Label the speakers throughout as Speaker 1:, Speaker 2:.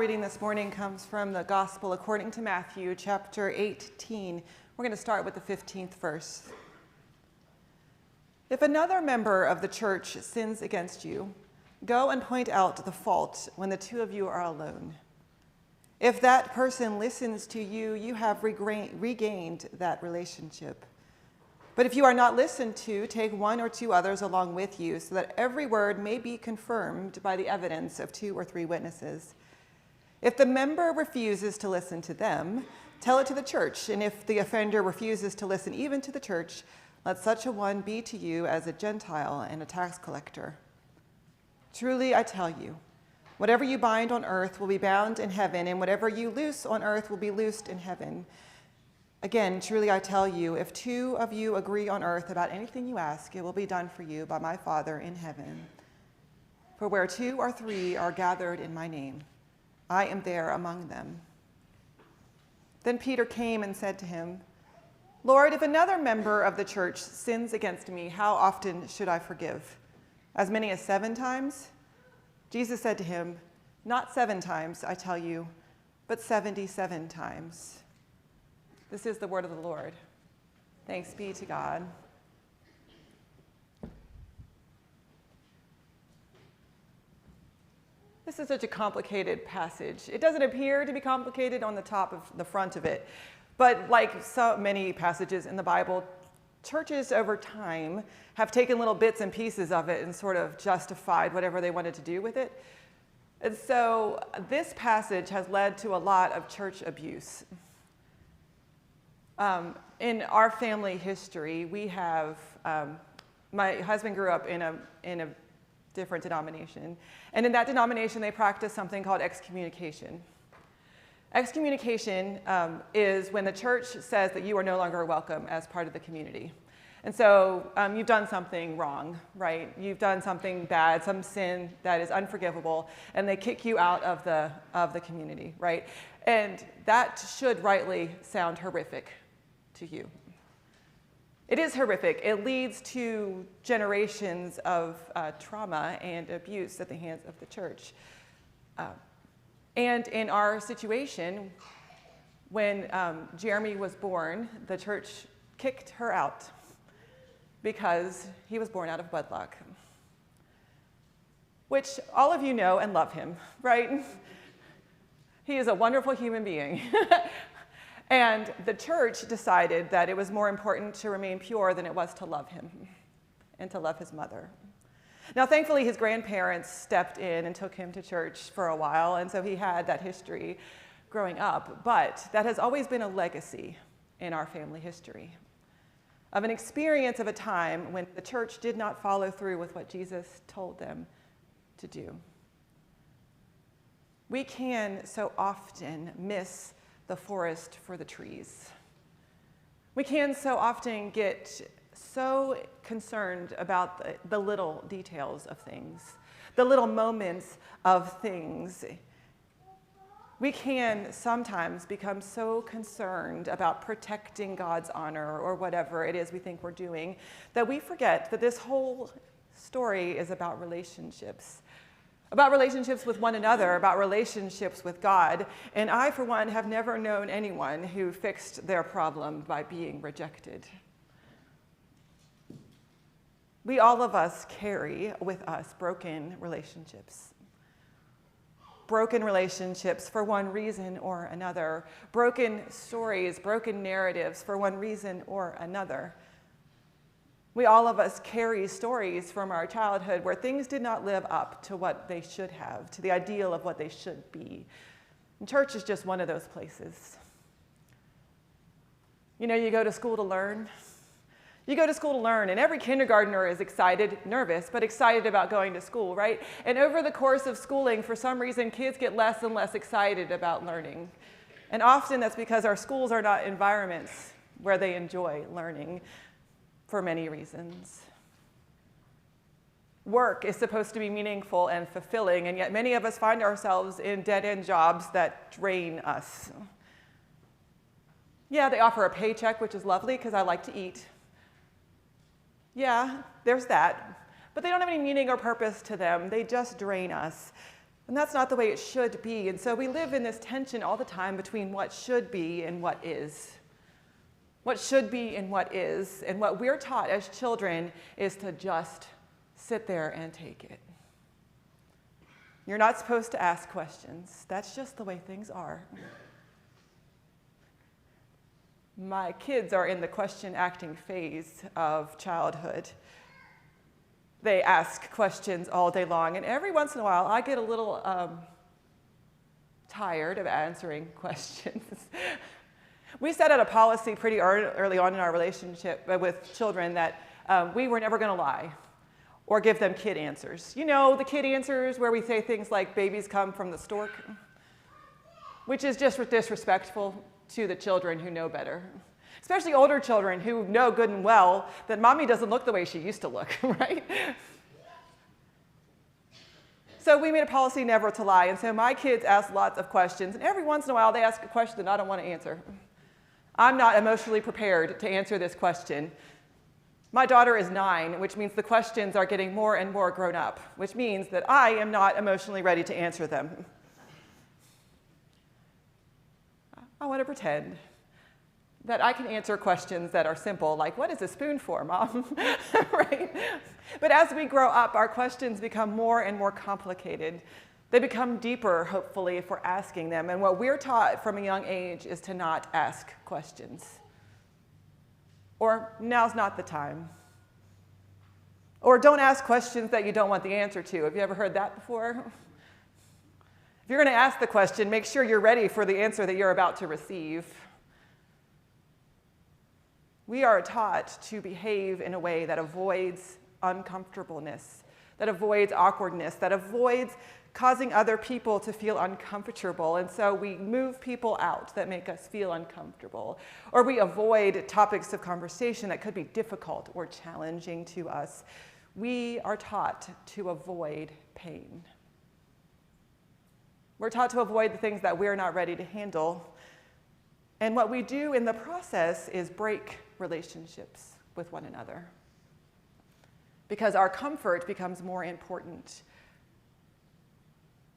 Speaker 1: Reading this morning comes from the Gospel according to Matthew, chapter 18. We're going to start with the 15th verse. If another member of the church sins against you, go and point out the fault when the two of you are alone. If that person listens to you, you have regained that relationship. But if you are not listened to, take one or two others along with you, so that every word may be confirmed by the evidence of 2 or 3 witnesses. If the member refuses to listen to them, tell it to the church. And if the offender refuses to listen even to the church, let such a one be to you as a Gentile and a tax collector. Truly, I tell you, whatever you bind on earth will be bound in heaven, and whatever you loose on earth will be loosed in heaven. Again, truly I tell you, if 2 of you agree on earth about anything you ask, it will be done for you by my Father in heaven. For where 2 or 3 are gathered in my name, I am there among them. Then Peter came and said to him, Lord, if another member of the church sins against me, how often should I forgive? As many as 7 times? Jesus said to him, Not 7 times, I tell you, but 77 times. This is the word of the Lord. Thanks be to God. This is such a complicated passage. It doesn't appear to be complicated on the top of the front of it, but like so many passages in the Bible, churches over time have taken little bits and pieces of it and sort of justified whatever they wanted to do with it. And so this passage has led to a lot of church abuse. In our family history, we have, my husband grew up in a different denomination. And in that denomination, they practice something called excommunication. Excommunication is when the church says that you are no longer welcome as part of the community. And so you've done something wrong, right? You've done something bad, some sin that is unforgivable, and they kick you out of the community, right? And that should rightly sound horrific to you. It is horrific. It leads to generations of trauma and abuse at the hands of the church. And in our situation, when Jeremy was born, the church kicked her out because he was born out of wedlock, which all of you know and love him, right? He is a wonderful human being. And the church decided that it was more important to remain pure than it was to love him and to love his mother. Now, thankfully, his grandparents stepped in and took him to church for a while, and so he had that history growing up. But that has always been a legacy in our family history of an experience of a time when the church did not follow through with what Jesus told them to do. We can so often miss the forest for the trees. We can so often get so concerned about the little details of things, the little moments of things. We can sometimes become so concerned about protecting God's honor or whatever it is we think we're doing that we forget that this whole story is about relationships. About relationships with one another, about relationships with God. And I, for one, have never known anyone who fixed their problem by being rejected. We, all of us, carry with us broken relationships. Broken relationships for one reason or another. Broken stories, broken narratives for one reason or another. We, all of us, carry stories from our childhood where things did not live up to what they should have, to the ideal of what they should be. And church is just one of those places. You know, you go to school to learn. You go to school to learn, and every kindergartner is excited, nervous, but excited about going to school, right? And over the course of schooling, for some reason, kids get less and less excited about learning. And often that's because our schools are not environments where they enjoy learning. For many reasons. Work is supposed to be meaningful and fulfilling, and yet many of us find ourselves in dead-end jobs that drain us. Yeah, they offer a paycheck, which is lovely because I like to eat. Yeah, there's that. But they don't have any meaning or purpose to them. They just drain us. And that's not the way it should be. And so we live in this tension all the time between what should be and what is. What should be and what is. And what we're taught as children is to just sit there and take it. You're not supposed to ask questions. That's just the way things are. My kids are in the question-acting phase of childhood. They ask questions all day long, and every once in a while, I get a little tired of answering questions. We set out a policy pretty early on in our relationship with children that we were never going to lie or give them kid answers. You know, the kid answers where we say things like, babies come from the stork, which is just disrespectful to the children who know better. Especially older children who know good and well that mommy doesn't look the way she used to look, right? So we made a policy never to lie, and so my kids ask lots of questions, and every once in a while they ask a question that I don't want to answer. I'm not emotionally prepared to answer this question. My daughter is 9, which means the questions are getting more and more grown up, which means that I am not emotionally ready to answer them. I want to pretend that I can answer questions that are simple, like, what is a spoon for, Mom? Right? But as we grow up, our questions become more and more complicated. They become deeper, hopefully, if we're asking them. And what we're taught from a young age is to not ask questions. Or, now's not the time. Or, don't ask questions that you don't want the answer to. Have you ever heard that before? If you're going to ask the question, make sure you're ready for the answer that you're about to receive. We are taught to behave in a way that avoids uncomfortableness, that avoids awkwardness, that avoids causing other people to feel uncomfortable. And so we move people out that make us feel uncomfortable. Or we avoid topics of conversation that could be difficult or challenging to us. We are taught to avoid pain. We're taught to avoid the things that we're not ready to handle. And what we do in the process is break relationships with one another, because our comfort becomes more important.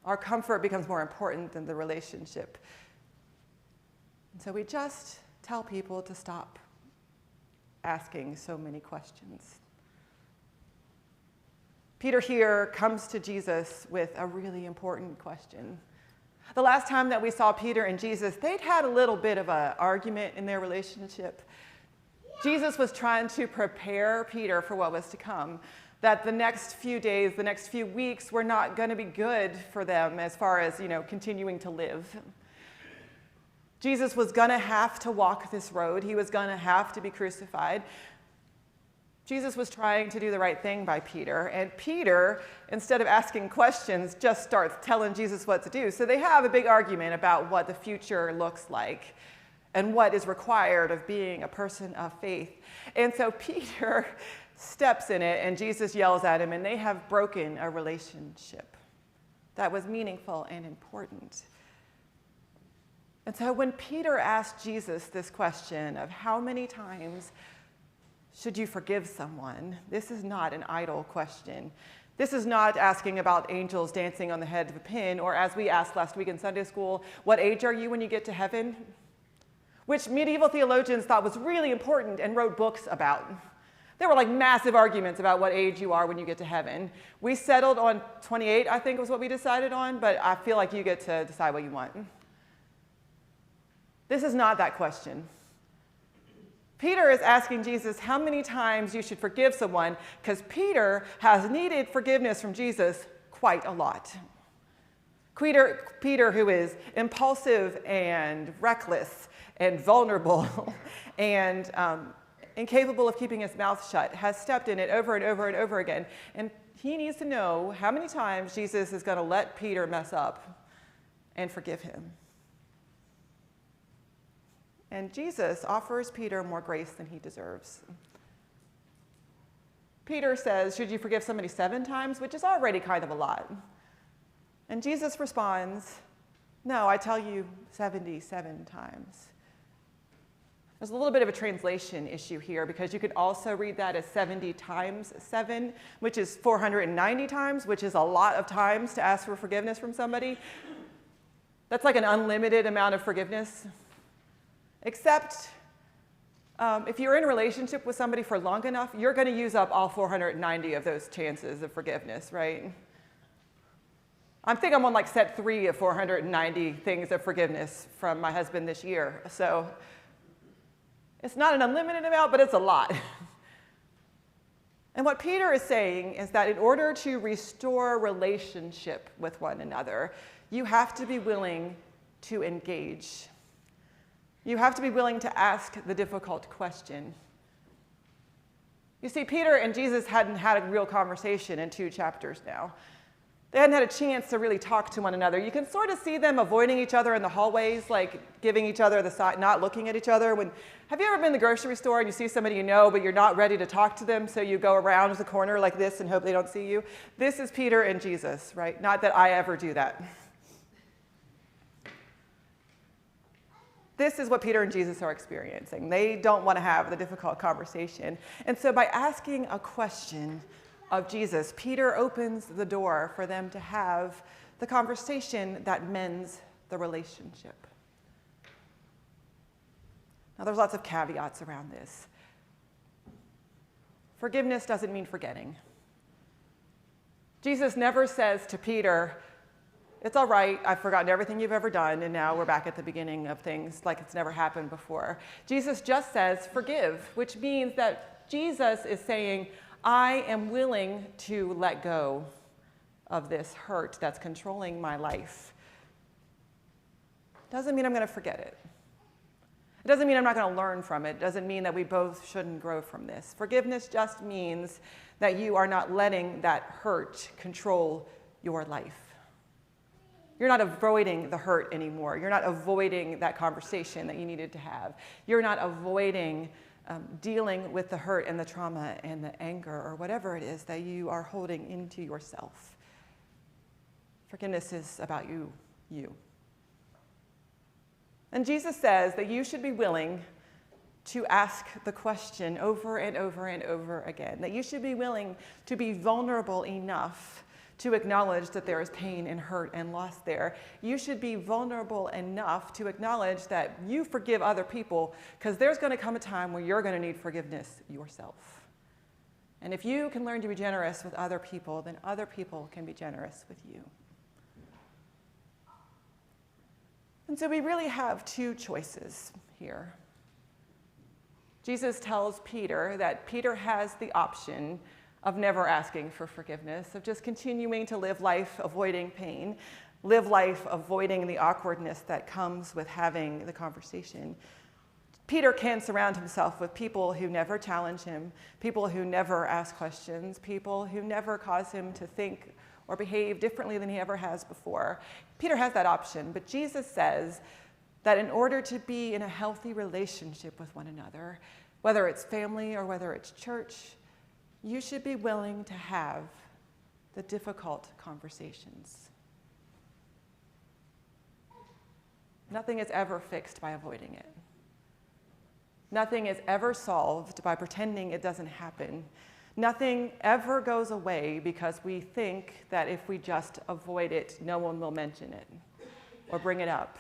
Speaker 1: Our comfort becomes more important than the relationship. And so we just tell people to stop asking so many questions. Peter here comes to Jesus with a really important question. The last time that we saw Peter and Jesus, they'd had a little bit of an argument in their relationship. Jesus was trying to prepare Peter for what was to come, that the next few days, the next few weeks were not going to be good for them as far as, continuing to live. Jesus was going to have to walk this road. He was going to have to be crucified. Jesus was trying to do the right thing by Peter, and Peter, instead of asking questions, just starts telling Jesus what to do. So they have a big argument about what the future looks like and what is required of being a person of faith. And so Peter steps in it, and Jesus yells at him, and they have broken a relationship that was meaningful and important. And so when Peter asked Jesus this question of how many times should you forgive someone, this is not an idle question. This is not asking about angels dancing on the head of a pin, or as we asked last week in Sunday school, what age are you when you get to heaven? Which medieval theologians thought was really important and wrote books about. There were like massive arguments about what age you are when you get to heaven. We settled on 28, I think was what we decided on, but I feel like you get to decide what you want. This is not that question. Peter is asking Jesus how many times you should forgive someone, because Peter has needed forgiveness from Jesus quite a lot. Peter, who is impulsive and reckless and vulnerable and incapable of keeping his mouth shut, has stepped in it over and over and over again. And he needs to know how many times Jesus is going to let Peter mess up and forgive him. And Jesus offers Peter more grace than he deserves. Peter says, should you forgive somebody 7 times, which is already kind of a lot. And Jesus responds, no, I tell you 77 times. There's a little bit of a translation issue here because you could also read that as 70 times 7, which is 490 times, which is a lot of times to ask for forgiveness from somebody. That's like an unlimited amount of forgiveness. Except if you're in a relationship with somebody for long enough, you're going to use up all 490 of those chances of forgiveness, right? I think I'm on like set 3 of 490 things of forgiveness from my husband this year. So it's not an unlimited amount, but it's a lot. And what Peter is saying is that in order to restore relationship with one another, you have to be willing to engage. You have to be willing to ask the difficult question. You see, Peter and Jesus hadn't had a real conversation in 2 chapters now. They hadn't had a chance to really talk to one another. You can sort of see them avoiding each other in the hallways, like giving each other the side, not looking at each other. Have you ever been in the grocery store and you see somebody you know, but you're not ready to talk to them, so you go around the corner like this and hope they don't see you? This is Peter and Jesus, right? Not that I ever do that. This is what Peter and Jesus are experiencing. They don't want to have the difficult conversation. And so by asking a question of Jesus, Peter opens the door for them to have the conversation that mends the relationship. Now, there's lots of caveats around this. Forgiveness doesn't mean forgetting. Jesus never says to Peter, it's all right, I've forgotten everything you've ever done, and now we're back at the beginning of things like it's never happened before. Jesus just says, forgive, which means that Jesus is saying, I am willing to let go of this hurt that's controlling my life. Doesn't mean I'm going to forget it. It doesn't mean I'm not going to learn from it. It doesn't mean that we both shouldn't grow from this. Forgiveness just means that you are not letting that hurt control your life. You're not avoiding the hurt anymore. You're not avoiding that conversation that you needed to have. You're not avoiding dealing with the hurt and the trauma and the anger or whatever it is that you are holding into yourself. Forgiveness is about you. And Jesus says that you should be willing to ask the question over and over and over again, that you should be willing to be vulnerable enough to acknowledge that there is pain and hurt and loss there. You should be vulnerable enough to acknowledge that you forgive other people, because there's going to come a time where you're going to need forgiveness yourself. And if you can learn to be generous with other people, then other people can be generous with you. And so we really have 2 choices here. Jesus tells Peter that Peter has the option of never asking for forgiveness, of just continuing to live life avoiding pain, live life avoiding the awkwardness that comes with having the conversation. Peter can surround himself with people who never challenge him, people who never ask questions, people who never cause him to think or behave differently than he ever has before. Peter has that option, but Jesus says that in order to be in a healthy relationship with one another, whether it's family or whether it's church, you should be willing to have the difficult conversations. Nothing is ever fixed by avoiding it. Nothing is ever solved by pretending it doesn't happen. Nothing ever goes away because we think that if we just avoid it, no one will mention it or bring it up.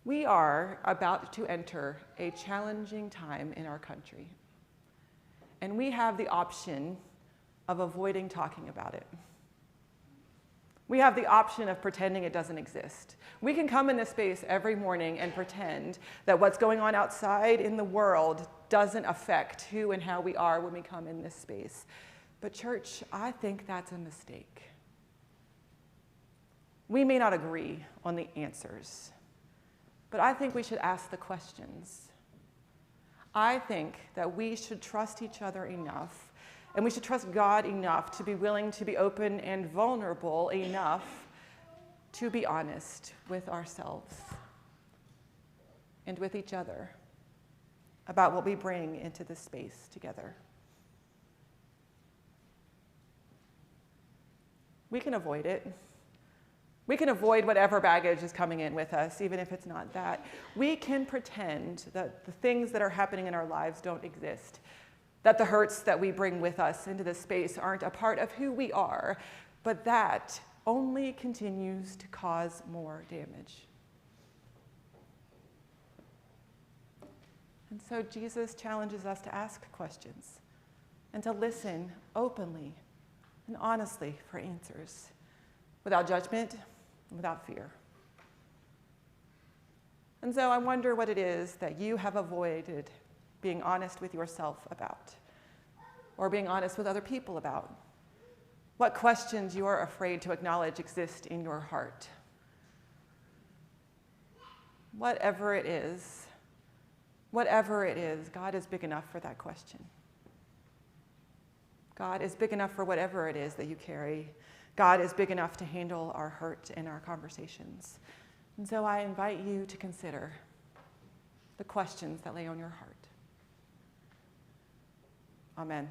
Speaker 1: We are about to enter a challenging time in our country, and we have the option of avoiding talking about it. We have the option of pretending it doesn't exist. We can come in this space every morning and pretend that what's going on outside in the world doesn't affect who and how we are when we come in this space. But church, I think that's a mistake. We may not agree on the answers, but I think we should ask the questions. I think that we should trust each other enough, and we should trust God enough to be willing to be open and vulnerable enough to be honest with ourselves and with each other about what we bring into this space together. We can avoid it. We can avoid whatever baggage is coming in with us, even if it's not that. We can pretend that the things that are happening in our lives don't exist, that the hurts that we bring with us into this space aren't a part of who we are, but that only continues to cause more damage. And so Jesus challenges us to ask questions and to listen openly and honestly for answers, without judgment and without fear. And so I wonder what it is that you have avoided being honest with yourself about, or being honest with other people about. What questions you are afraid to acknowledge exist in your heart. Whatever it is, God is big enough for that question. God is big enough for whatever it is that you carry. God is big enough to handle our hurt and our conversations. And so I invite you to consider the questions that lay on your heart. Amen.